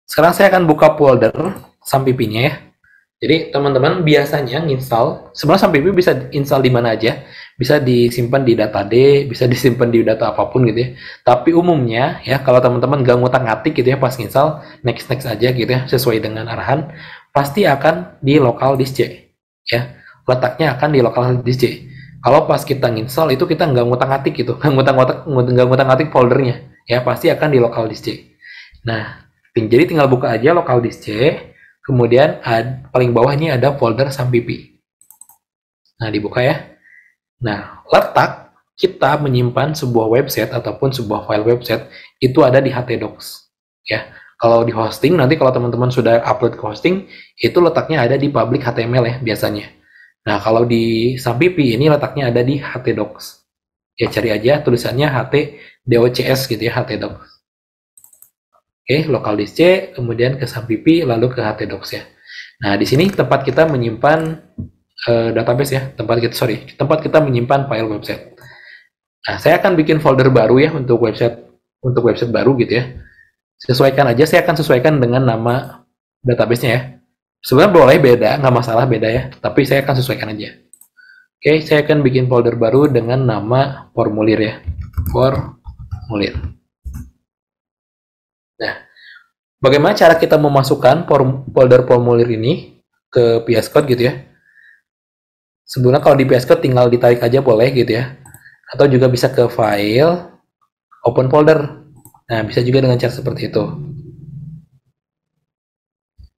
Sekarang saya akan buka folder SAMPP-nya ya. Jadi teman-teman biasanya nginstal, sebenarnya SAMPP bisa install di mana aja, bisa disimpan di data D, bisa disimpan di data apapun gitu ya. Tapi umumnya ya kalau teman-teman nggak ngutak-ngatik gitu ya pas nginstal, next next aja gitu ya sesuai dengan arahan, pasti akan di local disk C ya. Letaknya akan di local disk C. Kalau pas kita nginstal itu kita nggak ngutak-ngatik gitu, nggak ngutak-ngatik foldernya ya, pasti akan di local disk C. Nah, jadi tinggal buka aja local disk C. Kemudian paling bawah ini ada folder SAMPP. Nah, dibuka ya. Nah, letak kita menyimpan sebuah website ataupun sebuah file website itu ada di htdocs. Ya. Kalau di hosting, nanti kalau teman-teman sudah upload ke hosting, itu letaknya ada di public HTML ya biasanya. Nah, kalau di SAMPP ini letaknya ada di htdocs. Ya, cari aja tulisannya htdocs gitu ya, htdocs. Oke, local disk C, kemudian ke SAMPP, lalu ke htdocs ya. Nah, di sini tempat kita menyimpan database ya, tempat kita menyimpan file website. Nah, saya akan bikin folder baru ya untuk website baru gitu ya. Sesuaikan aja, saya akan sesuaikan dengan nama database-nya ya. Sebenarnya boleh beda, nggak masalah beda ya, tapi saya akan sesuaikan aja. Oke, saya akan bikin folder baru dengan nama formulir ya, formulir. Nah, bagaimana cara kita memasukkan folder formulir ini ke VS Code gitu ya? Sebenarnya kalau di VS Code tinggal ditarik aja boleh gitu ya. Atau juga bisa ke file, open folder. Nah, bisa juga dengan cara seperti itu.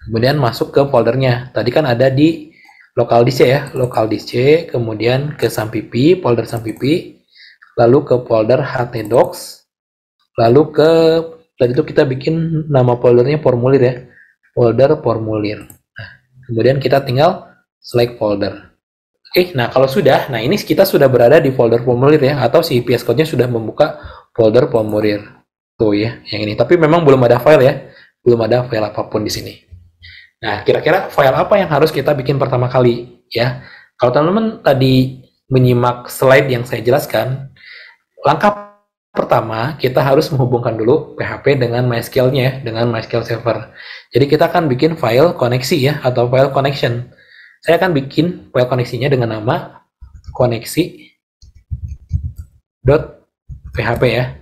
Kemudian masuk ke foldernya. Tadi kan ada di local disk C ya, local disk C, kemudian ke SAMPP, folder SAMPP, lalu ke folder htdocs, lalu ke tadi itu kita bikin nama foldernya formulir ya, folder formulir. Nah, kemudian kita tinggal select folder. Oke, nah kalau sudah, nah ini kita sudah berada di folder formulir ya, atau si VS Code-nya sudah membuka folder formulir. Tuh ya, yang ini. Tapi memang belum ada file ya, belum ada file apapun di sini. Nah, kira-kira file apa yang harus kita bikin pertama kali ya? Kalau teman-teman tadi menyimak slide yang saya jelaskan, langkah pertama kita harus menghubungkan dulu PHP dengan MySQL-nya ya, dengan MySQL Server. Jadi kita akan bikin file koneksi ya, atau file connection. Saya akan bikin file koneksinya dengan nama koneksi.php ya,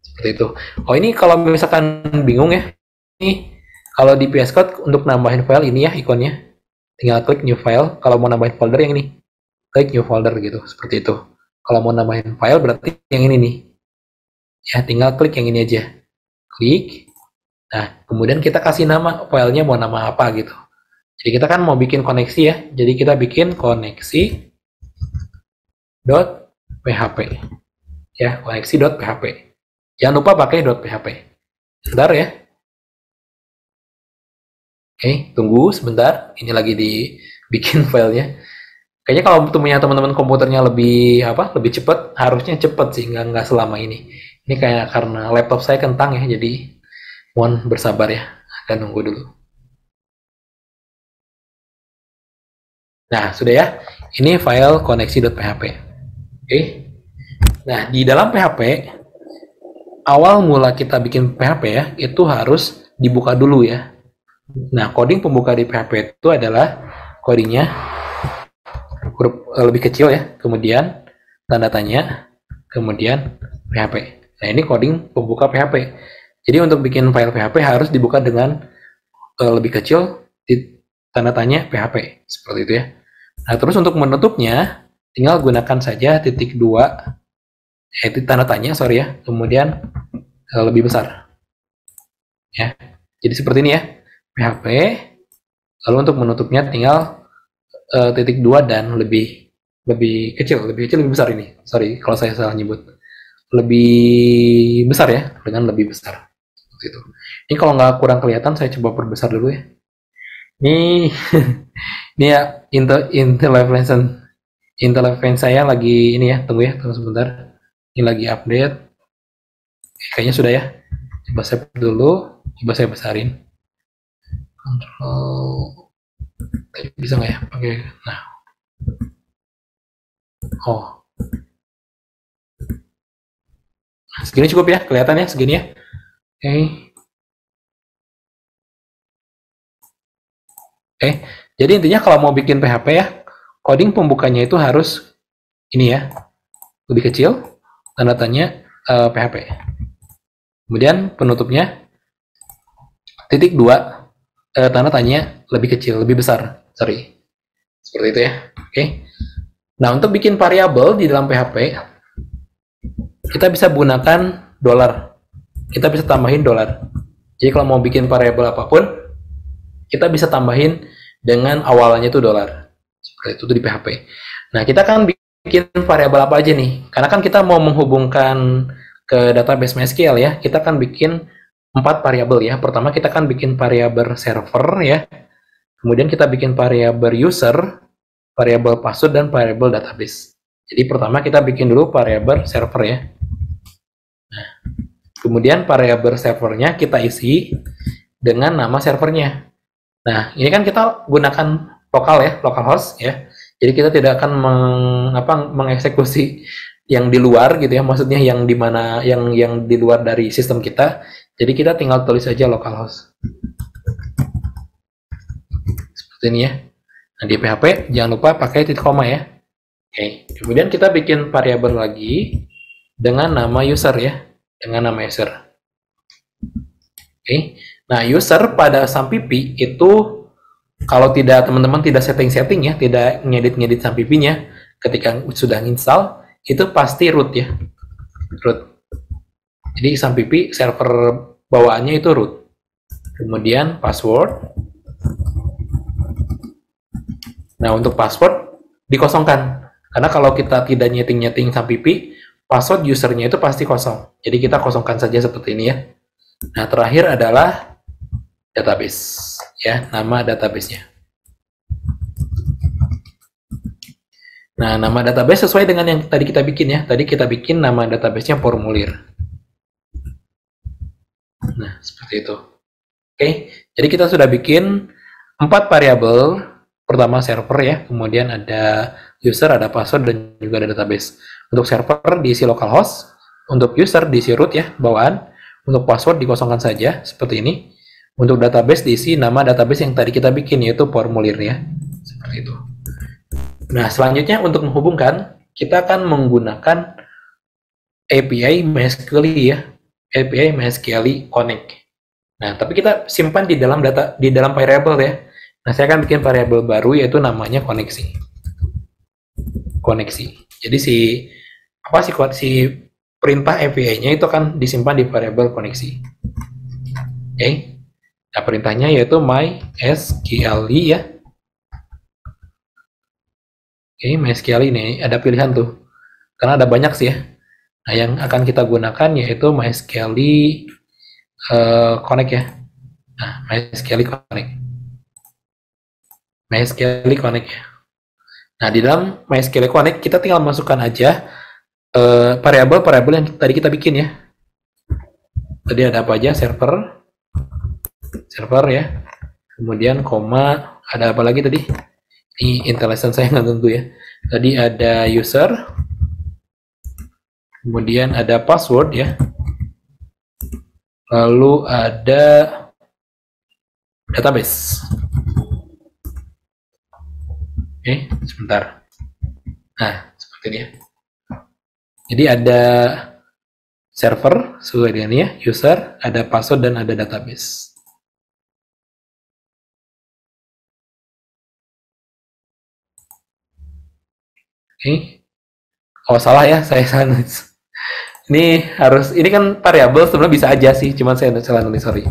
seperti itu. Oh, ini kalau misalkan bingung ya, ini kalau di VS Code untuk nambahin file ini ya ikonnya, tinggal klik new file. Kalau mau nambahin folder yang ini, klik new folder gitu, seperti itu. Kalau mau nambahin file berarti yang ini nih, ya tinggal klik yang ini aja, klik. Nah, kemudian kita kasih nama filenya mau nama apa gitu. Jadi kita kan mau bikin koneksi ya, jadi kita bikin koneksi.php ya, koneksi.php. Jangan lupa pakai .php. Bentar ya. Oke, tunggu sebentar. Ini lagi dibikin filenya. Kayaknya kalau punya teman-teman komputernya lebih cepat, harusnya cepat sih, nggak selama ini. Ini kayak karena laptop saya kentang ya, jadi mohon bersabar ya. Akan nunggu dulu. Nah, sudah ya. Ini file koneksi.php. Oke. Nah, di dalam PHP, awal mula kita bikin PHP ya, itu harus dibuka dulu ya. Nah, coding pembuka di PHP itu adalah codingnya huruf lebih kecil ya, kemudian tanda tanya, kemudian PHP. Nah, ini coding pembuka PHP. Jadi untuk bikin file PHP harus dibuka dengan lebih kecil di tanda tanya PHP, seperti itu ya. Nah, terus untuk menutupnya tinggal gunakan saja titik dua, tanda tanya, sorry ya, kemudian lebih besar. Ya. Jadi seperti ini ya, PHP. Lalu untuk menutupnya tinggal titik dua dan lebih kecil, lebih besar ini. Sorry kalau saya salah nyebut. Lebih besar ya, dengan lebih besar. Seperti itu. Ini kalau nggak kurang kelihatan, saya coba perbesar dulu ya. Ini ini ya Intel Advanced saya lagi ini ya, tunggu sebentar. Ini lagi update. Kayaknya sudah ya. Coba save dulu, coba saya besarin. Control bisa nggak ya pakai, nah, oh, segini cukup ya, kelihatan ya segini ya. Oke. Oke, jadi intinya kalau mau bikin PHP ya, coding pembukanya itu harus ini ya, lebih kecil, tanda tanya PHP. Kemudian penutupnya titik 2 tanda tanya lebih kecil, lebih besar, sorry. Seperti itu ya. Oke. Nah, untuk bikin variabel di dalam PHP, kita bisa gunakan dolar. Kita bisa tambahin dolar. Jadi kalau mau bikin variabel apapun, kita bisa tambahin dengan awalnya itu dolar. Seperti itu di PHP. Nah, kita kan bikin variabel apa aja nih? Karena kan kita mau menghubungkan ke database MySQL ya. Kita kan bikin 4 variabel ya. Pertama kita kan bikin variabel server ya. Kemudian kita bikin variabel user, variabel password, dan variabel database. Jadi pertama kita bikin dulu variabel server ya. Nah, kemudian variabel servernya kita isi dengan nama servernya. Nah, ini kan kita gunakan lokal ya, localhost ya. Jadi kita tidak akan mengeksekusi yang di luar gitu ya, maksudnya yang di mana yang di luar dari sistem kita. Jadi kita tinggal tulis aja localhost. Seperti ini ya. Nah, di PHP jangan lupa pakai titik koma ya. Oke, kemudian kita bikin variabel lagi dengan nama user ya, dengan nama user. Oke. Nah, user pada Sampipi itu kalau tidak teman-teman tidak setting-setting ya, tidak ngedit-ngedit Sampipinya ketika sudah install, itu pasti root ya. Root. Jadi Sampipi server bawaannya itu root. Kemudian password. Nah, untuk password dikosongkan. Karena kalau kita tidak nyeting-nyeting Sampipi, password usernya itu pasti kosong. Jadi kita kosongkan saja seperti ini ya. Nah, terakhir adalah database ya, nama database-nya. Nah, nama database sesuai dengan yang tadi kita bikin ya. Tadi kita bikin nama database-nya formulir. Nah, seperti itu. Oke, jadi kita sudah bikin 4 variabel. Pertama server ya, kemudian ada user, ada password, dan juga ada database. Untuk server diisi localhost, untuk user diisi root ya, bawaan. Untuk password dikosongkan saja, seperti ini. Untuk database diisi nama database yang tadi kita bikin, yaitu formulir ya. Seperti itu. Nah, selanjutnya untuk menghubungkan, kita akan menggunakan API MySQL ya. API MySQL Connect. Nah, tapi kita simpan di dalam variabel ya. Nah, saya akan bikin variabel baru yaitu namanya koneksi. Koneksi. Jadi si perintah API-nya itu akan disimpan di variabel koneksi. Oke. Nah, perintahnya yaitu MySQL ya. Oke, MySQL ini ada pilihan tuh. Karena ada banyak sih ya. Nah, yang akan kita gunakan yaitu MySQL Connect ya. Nah, MySQL Connect. MySQL Connect ya. Nah, di dalam MySQL Connect kita tinggal masukkan aja variabel-variabel yang tadi kita bikin ya. Tadi ada apa aja? Server ya. Kemudian koma, ada apa lagi tadi? Ini IntelliSense saya nggak tentu ya. Tadi ada user, kemudian ada password ya. Lalu ada database. Oke, sebentar. Nah, seperti ini ya. Jadi ada server sesuai dengan ini ya, user, ada password, dan ada database. Oke. Oh, salah ya, saya salah nulis. Ini kan variabel sebenarnya bisa aja sih, cuman saya salah nulis, sorry.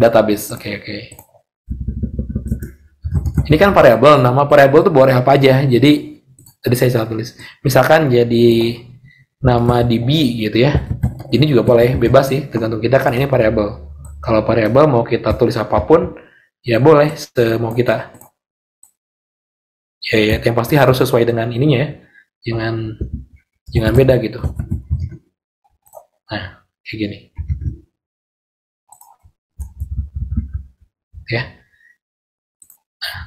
Database. Oke. Ini kan variabel, nama variabel itu boleh apa aja. Jadi tadi saya salah tulis. Misalkan jadi nama db gitu ya. Ini juga boleh, bebas sih, tergantung kita kan ini variabel. Kalau variabel mau kita tulis apapun, ya boleh semau kita. Ya, yang pasti harus sesuai dengan ininya ya. Jangan beda gitu. Nah, kayak gini. Ya.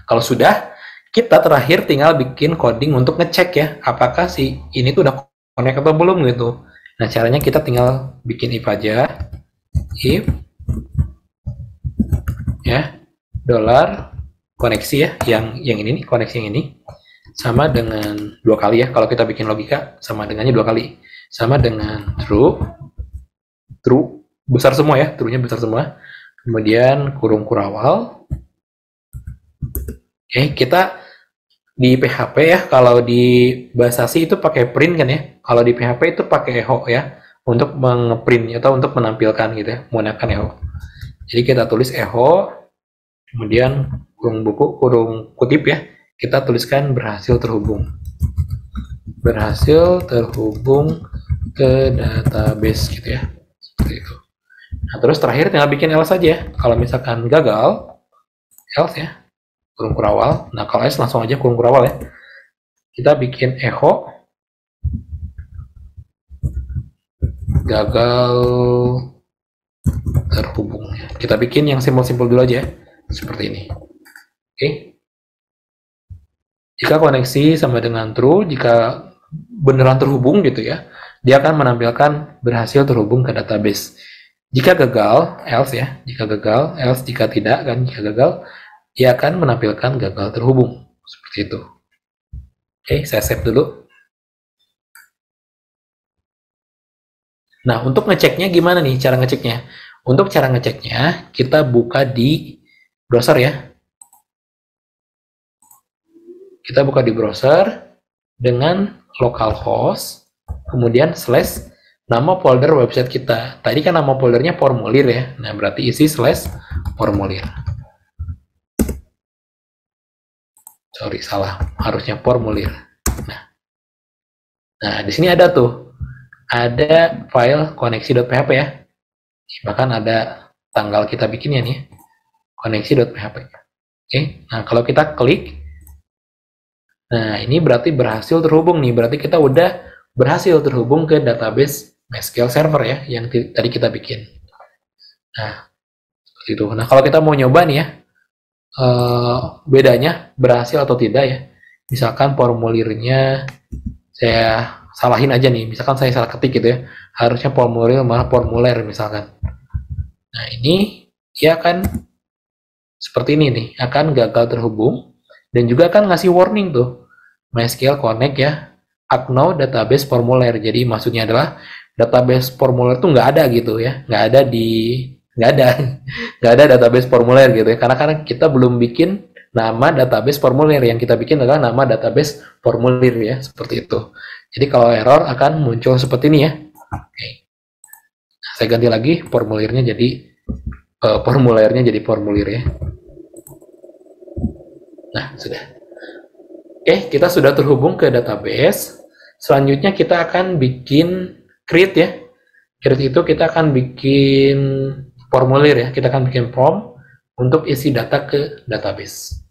Kalau sudah, kita terakhir tinggal bikin coding untuk ngecek ya, apakah si ini tuh udah connect atau belum gitu. Nah, caranya kita tinggal bikin if aja. If ya, koneksi ya, yang ini nih, koneksi yang ini sama dengan 2 kali ya. Kalau kita bikin logika, sama dengannya 2 kali. Sama dengan true besar semua ya, true-nya besar semua. Kemudian kurung kurawal. Oke, kita di PHP ya, kalau di bahasa C itu pakai print kan ya. Kalau di PHP itu pakai echo ya, untuk mengeprint atau untuk menampilkan gitu ya, menggunakan echo. Jadi kita tulis echo, kemudian kurung buku, kurung kutip ya, kita tuliskan berhasil terhubung. Berhasil terhubung ke database gitu ya. Seperti itu. Nah, terus terakhir tinggal bikin else saja. Kalau misalkan gagal, else ya, kurung kurawal. Nah, kalau else langsung aja kurung kurawal ya. Kita bikin echo gagal terhubung. Kita bikin yang simpel-simpel dulu aja, seperti ini. Oke. Jika koneksi sama dengan true, jika beneran terhubung gitu ya, dia akan menampilkan berhasil terhubung ke database. Jika gagal, else ya, jika gagal, else jika tidak kan, jika gagal, dia akan menampilkan gagal terhubung. Seperti itu. Oke, saya save dulu. Nah, untuk ngeceknya gimana nih cara ngeceknya? Untuk cara ngeceknya, kita buka di browser ya. Kita buka di browser dengan localhost, kemudian slash nama folder website kita. Tadi kan nama foldernya formulir ya. Nah, berarti isi slash formulir. Sorry, salah. Harusnya formulir. Nah, di sini ada tuh. Ada file koneksi.php ya. Bahkan ada tanggal kita bikinnya nih. Koneksi.php. Oke, nah kalau kita klik, nah ini berarti berhasil terhubung nih. Berarti kita udah berhasil terhubung ke database MySQL Server ya, yang tadi kita bikin. Nah, seperti itu. Nah, kalau kita mau nyoba nih ya, bedanya berhasil atau tidak ya. Misalkan formulirnya saya salahin aja nih, misalkan saya salah ketik gitu ya, harusnya formulir malah formuler misalkan. Nah, ini dia akan seperti ini nih, akan gagal terhubung, dan juga akan ngasih warning tuh, MySQL Connect ya, unknown database formuler. Jadi maksudnya adalah database formuler tuh nggak ada gitu ya, nggak ada database formuler gitu ya, karena kita belum bikin nama database formulir. Yang kita bikin adalah nama database formulir ya, seperti itu. Jadi kalau error akan muncul seperti ini ya. Oke. Nah, saya ganti lagi formulirnya jadi formulir ya. Nah, sudah. Oke, kita sudah terhubung ke database. Selanjutnya kita akan bikin create ya. Create itu kita akan bikin formulir ya. Kita akan bikin form untuk isi data ke database.